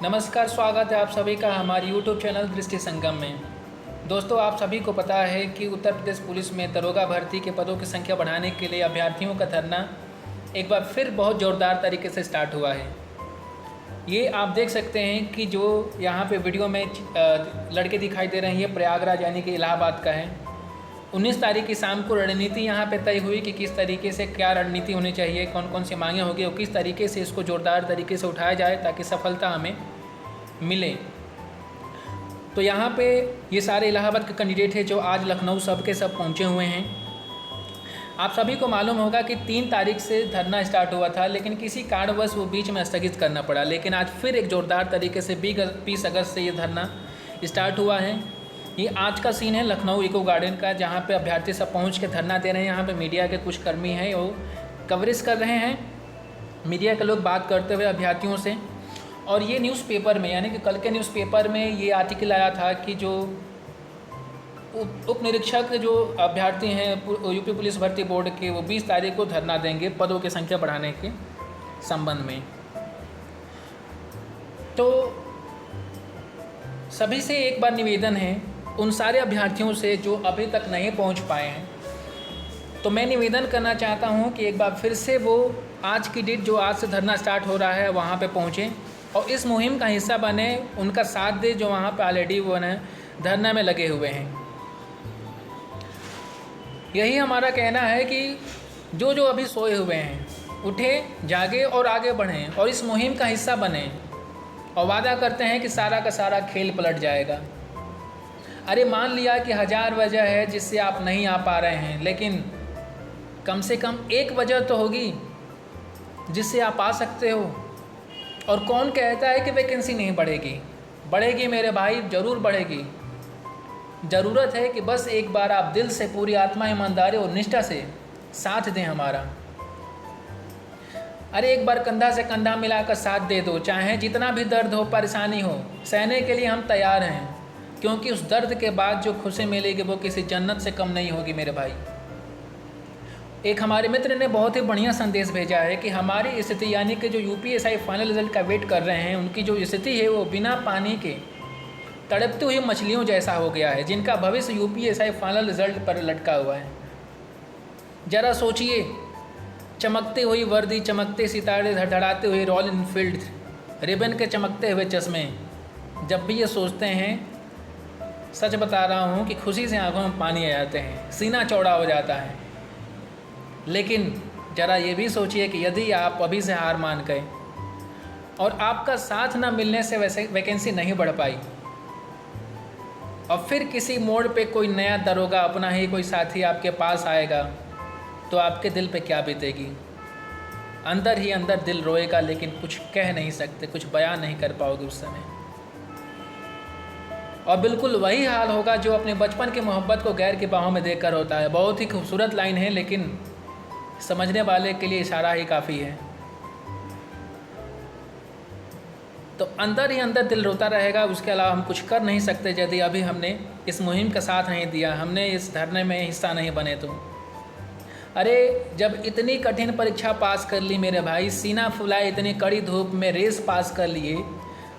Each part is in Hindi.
नमस्कार, स्वागत है आप सभी का हमारे YouTube चैनल दृष्टि संगम में। दोस्तों, आप सभी को पता है कि उत्तर प्रदेश पुलिस में दरोगा भर्ती के पदों की संख्या बढ़ाने के लिए अभ्यर्थियों का धरना एक बार फिर बहुत ज़ोरदार तरीके से स्टार्ट हुआ है। ये आप देख सकते हैं कि जो यहाँ पे वीडियो में लड़के दिखाई दे रहे हैं, ये प्रयागराज यानी कि इलाहाबाद का है। 19 तारीख की शाम को रणनीति यहाँ पे तय हुई कि किस तरीके से क्या रणनीति होनी चाहिए, कौन कौन सी मांगें होगी और किस तरीके से इसको ज़ोरदार तरीके से उठाया जाए ताकि सफलता हमें मिले। तो यहाँ पे ये सारे इलाहाबाद के कैंडिडेट हैं जो आज लखनऊ सब के सब पहुँचे हुए हैं। आप सभी को मालूम होगा कि 3 तारीख से धरना स्टार्ट हुआ था, लेकिन किसी कारणवश वो बीच में स्थगित करना पड़ा। लेकिन आज फिर एक ज़ोरदार तरीके से 20 अगस्त से ये धरना स्टार्ट हुआ है। ये आज का सीन है लखनऊ इको गार्डन का, जहाँ पे अभ्यर्थी सब पहुँच के धरना दे रहे हैं। यहाँ पे मीडिया के कुछ कर्मी हैं, वो कवरेज कर रहे हैं। मीडिया के लोग बात करते हुए अभ्यर्थियों से। और ये न्यूज़पेपर में यानी कि कल के न्यूज़पेपर में ये आर्टिकल आया था कि जो उप निरीक्षक जो अभ्यर्थी हैं यूपी पुलिस भर्ती बोर्ड के, वो 20 तारीख को धरना देंगे पदों की संख्या बढ़ाने के संबंध में। तो सभी से एक बार निवेदन है, उन सारे अभ्यर्थियों से जो अभी तक नहीं पहुंच पाए हैं, तो मैं निवेदन करना चाहता हूं कि एक बार फिर से वो आज की डेट जो आज से धरना स्टार्ट हो रहा है वहां पे पहुंचें और इस मुहिम का हिस्सा बने, उनका साथ दे जो वहाँ पे ऑलरेडी वो ने धरना में लगे हुए हैं। यही हमारा कहना है कि जो जो अभी सोए हुए हैं उठे, जागे और आगे बढ़ें और इस मुहिम का हिस्सा बने और वादा करते हैं कि सारा का सारा खेल पलट जाएगा। अरे मान लिया कि 1000 वजह है जिससे आप नहीं आ पा रहे हैं, लेकिन कम से कम एक वजह तो होगी जिससे आप आ सकते हो। और कौन कहता है कि वैकेंसी नहीं बढ़ेगी? बढ़ेगी मेरे भाई, ज़रूर बढ़ेगी। ज़रूरत है कि बस एक बार आप दिल से, पूरी आत्मा, ईमानदारी और निष्ठा से साथ दें हमारा। अरे एक बार कंधा से कंधा मिलाकर साथ दे दो, चाहे जितना भी दर्द हो, परेशानी हो, सहने के लिए हम तैयार हैं। क्योंकि उस दर्द के बाद जो खुशी मिलेगी वो किसी जन्नत से कम नहीं होगी मेरे भाई। एक हमारे मित्र ने बहुत ही बढ़िया संदेश भेजा है कि हमारी स्थिति यानी कि जो यूपीएसआई फाइनल रिजल्ट का वेट कर रहे हैं, उनकी जो स्थिति है वो बिना पानी के तड़पती हुई मछलियों जैसा हो गया है, जिनका भविष्य यूपीएसआई फाइनल रिजल्ट पर लटका हुआ है। ज़रा सोचिए, चमकती हुई वर्दी, चमकते सितारे, धड़धड़ाते हुए रॉयल इनफील्ड, रिबन के चमकते हुए चश्मे। जब भी ये सोचते हैं, सच बता रहा हूँ कि खुशी से आंखों में पानी आ जाते हैं, सीना चौड़ा हो जाता है। लेकिन ज़रा ये भी सोचिए कि यदि आप अभी से हार मान गए और आपका साथ न मिलने से वैसे वैकेंसी नहीं बढ़ पाई और फिर किसी मोड़ पे कोई नया दरोगा, अपना ही कोई साथी आपके पास आएगा, तो आपके दिल पे क्या बीतेगी? अंदर ही अंदर दिल रोएगा, लेकिन कुछ कह नहीं सकते, कुछ बयान नहीं कर पाओगे उस समय। और बिल्कुल वही हाल होगा जो अपने बचपन की मोहब्बत को गैर की बाहों में देखकर होता है। बहुत ही खूबसूरत लाइन है, लेकिन समझने वाले के लिए इशारा ही काफ़ी है। तो अंदर ही अंदर दिल रोता रहेगा, उसके अलावा हम कुछ कर नहीं सकते यदि अभी हमने इस मुहिम का साथ नहीं दिया, हमने इस धरने में हिस्सा नहीं बने तो। अरे जब इतनी कठिन परीक्षा पास कर ली मेरे भाई, सीना फुलाए इतनी कड़ी धूप में रेस पास कर लिए,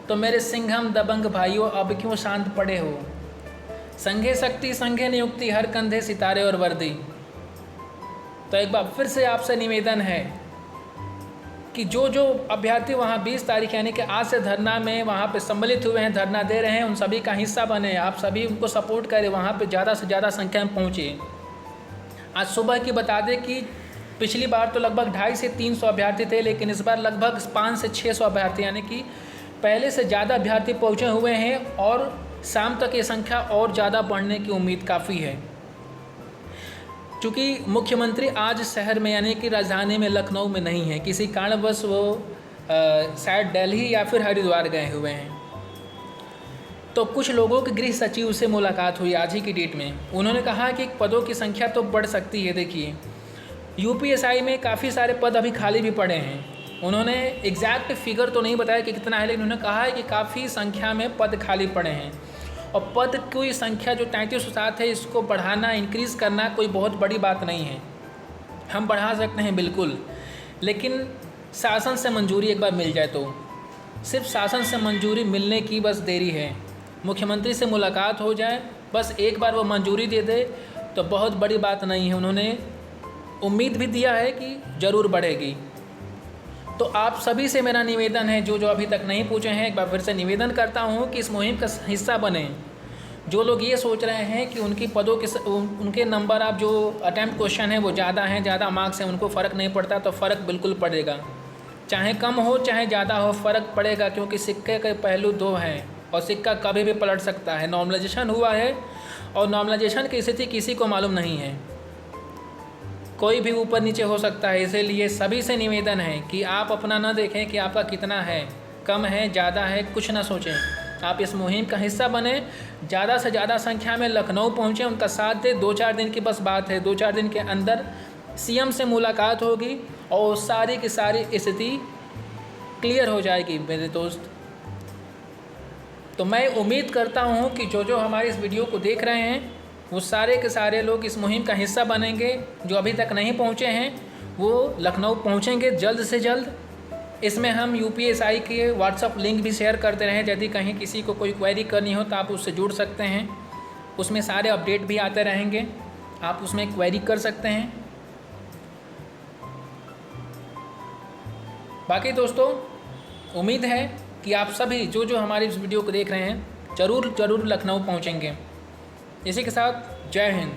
तो मेरे सिंघम दबंग भाइयों अब क्यों शांत पड़े हो? संघे शक्ति संघे नियुक्ति, हर कंधे सितारे और वर्दी। तो एक बार फिर से आपसे निवेदन है कि जो जो अभ्यर्थी वहाँ 20 तारीख यानी कि आज से धरना में वहाँ पे सम्मिलित हुए हैं, धरना दे रहे हैं, उन सभी का हिस्सा बने। आप सभी उनको सपोर्ट करें, वहाँ पे ज़्यादा से ज़्यादा संख्या में पहुँचे। आज सुबह की बता दें कि पिछली बार तो लगभग 250 से 300 अभ्यर्थी थे, लेकिन इस बार लगभग 500 से 600 अभ्यर्थी यानी कि पहले से ज़्यादा अभ्यर्थी पहुँचे हुए हैं और शाम तक ये संख्या और ज़्यादा बढ़ने की उम्मीद काफ़ी है। चूँकि मुख्यमंत्री आज शहर में यानी कि राजधानी में लखनऊ में नहीं है, किसी कारणवश वो शायद दिल्ली या फिर हरिद्वार गए हुए हैं। तो कुछ लोगों के गृह सचिव से मुलाकात हुई आज ही की डेट में। उन्होंने कहा कि पदों की संख्या तो बढ़ सकती है। देखिए, यूपीएसआई में काफ़ी सारे पद अभी खाली भी पड़े हैं। उन्होंने एग्जैक्ट फिगर तो नहीं बताया कि कितना है, लेकिन उन्होंने कहा है कि काफ़ी संख्या में पद खाली पड़े हैं और पद की संख्या जो 3307 है, इसको बढ़ाना, इंक्रीज़ करना कोई बहुत बड़ी बात नहीं है। हम बढ़ा सकते हैं बिल्कुल, लेकिन शासन से मंजूरी एक बार मिल जाए तो सिर्फ शासन से मंजूरी मिलने की बस देरी है। मुख्यमंत्री से मुलाकात हो जाए, बस एक बार वो मंजूरी दे दे तो बहुत बड़ी बात नहीं है। उन्होंने उम्मीद भी दिया है कि ज़रूर बढ़ेगी। तो आप सभी से मेरा निवेदन है, जो अभी तक नहीं पूछे हैं, एक बार फिर से निवेदन करता हूँ कि इस मुहिम का हिस्सा बने। जो लोग ये सोच रहे हैं कि उनकी पदों के उनके नंबर, आप जो अटैम्प्ट क्वेश्चन है वो ज़्यादा हैं, ज़्यादा मार्क्स हैं, उनको फ़र्क नहीं पड़ता, तो फ़र्क बिल्कुल पड़ेगा। चाहे कम हो चाहे ज़्यादा हो, फ़र्क पड़ेगा, क्योंकि सिक्के के पहलू दो हैं और सिक्का कभी भी पलट सकता है। नॉर्मलाइजेशन हुआ है और नॉर्मलाइजेशन की स्थिति किसी को मालूम नहीं है, कोई भी ऊपर नीचे हो सकता है। इसीलिए सभी से निवेदन है कि आप अपना ना देखें कि आपका कितना है, कम है ज़्यादा है, कुछ ना सोचें। आप इस मुहिम का हिस्सा बने, ज़्यादा से ज़्यादा संख्या में लखनऊ पहुँचें, उनका साथ दें। 2-4 दिन की बस बात है, 2-4 दिन के अंदर सीएम से मुलाकात होगी और सारी की सारी स्थिति क्लियर हो जाएगी मेरे दोस्त। तो मैं उम्मीद करता हूँ कि जो हमारे इस वीडियो को देख रहे हैं वो सारे के सारे लोग इस मुहिम का हिस्सा बनेंगे। जो अभी तक नहीं पहुँचे हैं वो लखनऊ पहुँचेंगे जल्द से जल्द। इसमें हम यूपीएसआई के व्हाट्सअप लिंक भी शेयर करते रहें, यदि कहीं किसी को कोई क्वेरी करनी हो तो आप उससे जुड़ सकते हैं। उसमें सारे अपडेट भी आते रहेंगे, आप उसमें क्वेरी कर सकते हैं। बाकी दोस्तों, उम्मीद है कि आप सभी जो हमारी इस वीडियो को देख रहे हैं ज़रूर लखनऊ पहुँचेंगे। इसी के साथ जय हिंद।